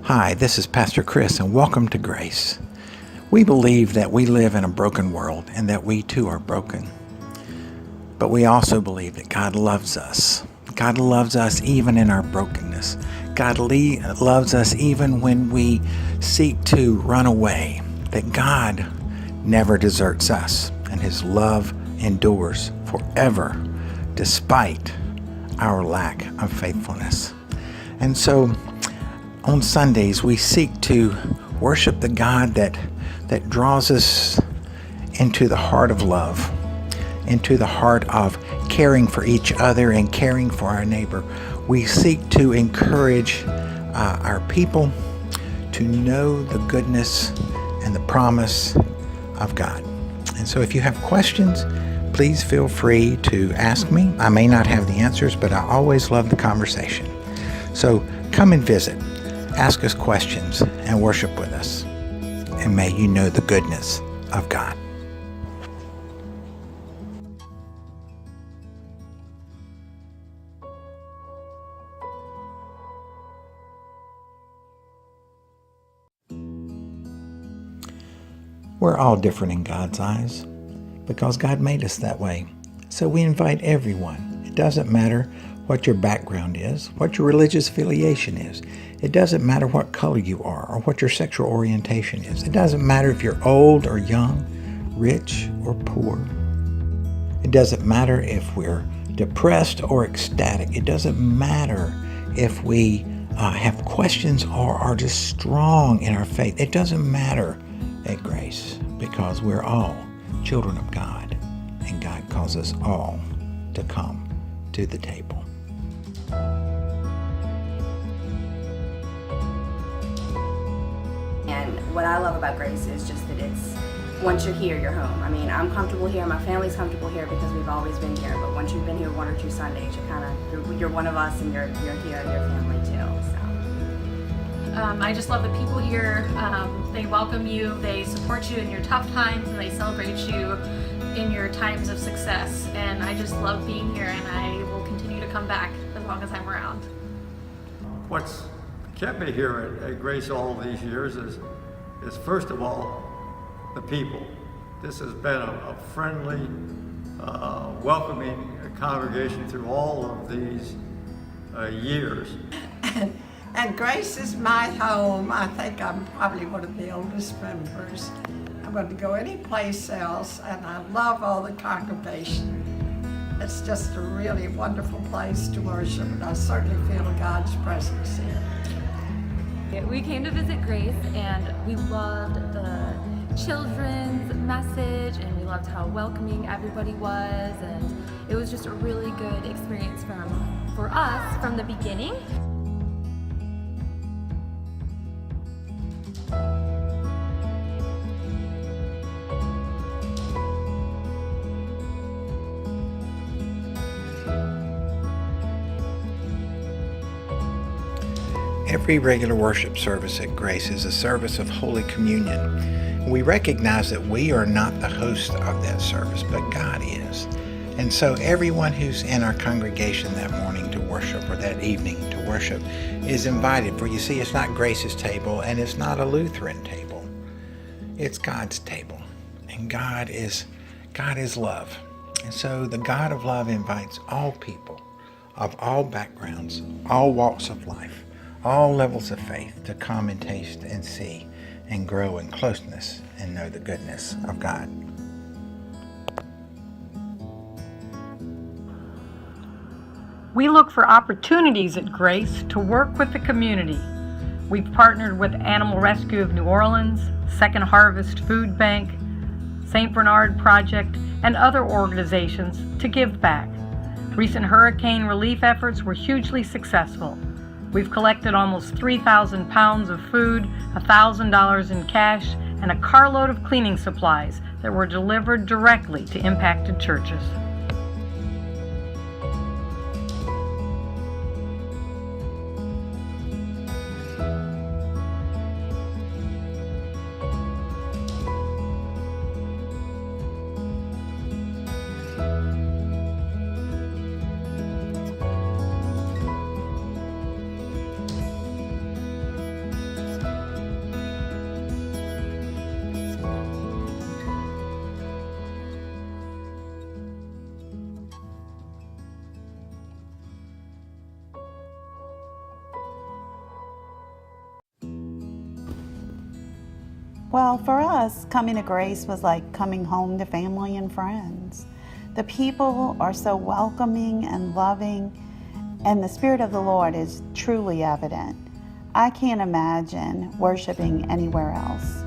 Hi, this is Pastor Chris, and welcome to Grace. We believe that we live in a broken world and that we too are broken. But we also believe that God loves us. God loves us even in our brokenness. God loves us even when we seek to run away. That God never deserts us, and His love endures forever despite our lack of faithfulness. And so, on Sundays, we seek to worship the God that draws us into the heart of love, into the heart of caring for each other and caring for our neighbor. We seek to encourage our people to know the goodness and the promise of God. And so if you have questions, please feel free to ask me. I may not have the answers, but I always love the conversation. So come and visit. Ask us questions and worship with us. And may you know the goodness of God. We're all different in God's eyes because God made us that way. So we invite everyone. It doesn't matter what your background is, what your religious affiliation is. It doesn't matter what color you are or what your sexual orientation is. It doesn't matter if you're old or young, rich or poor. It doesn't matter if we're depressed or ecstatic. It doesn't matter if we have questions or are just strong in our faith. It doesn't matter at Grace because we're all children of God, and God calls us all to come to the table. And what I love about Grace is just that it's, once you're here, you're home. I mean, I'm comfortable here, my family's comfortable here because we've always been here, but once you've been here one or two Sundays, you're one of us, and you're here and your family too, so. I just love the people here. They welcome you, they support you in your tough times, and they celebrate you in your times of success. And I just love being here, and I will continue to come back as long as I'm around. What's kept me here at Grace all these years is first of all, the people. This has been a friendly, welcoming congregation through all of these years. And Grace is my home. I think I'm probably one of the oldest members. I wouldn't go anyplace else, and I love all the congregation. It's just a really wonderful place to worship, and I certainly feel God's presence here. We came to visit Grace, and we loved the children's message, and we loved how welcoming everybody was, and it was just a really good experience for us from the beginning. Every regular worship service at Grace is a service of Holy Communion. We recognize that we are not the host of that service, but God is. And so everyone who's in our congregation that morning to worship or that evening to worship is invited. For you see, it's not Grace's table and it's not a Lutheran table. It's God's table. And God is love. And so the God of love invites all people of all backgrounds, all walks of life, all levels of faith to come and taste and see and grow in closeness and know the goodness of God. We look for opportunities at Grace to work with the community. We've partnered with Animal Rescue of New Orleans, Second Harvest Food Bank, St. Bernard Project, and other organizations to give back. Recent hurricane relief efforts were hugely successful. We've collected almost 3,000 pounds of food, $1,000 in cash, and a carload of cleaning supplies that were delivered directly to impacted churches. Well, for us, coming to Grace was like coming home to family and friends. The people are so welcoming and loving, and the Spirit of the Lord is truly evident. I can't imagine worshiping anywhere else.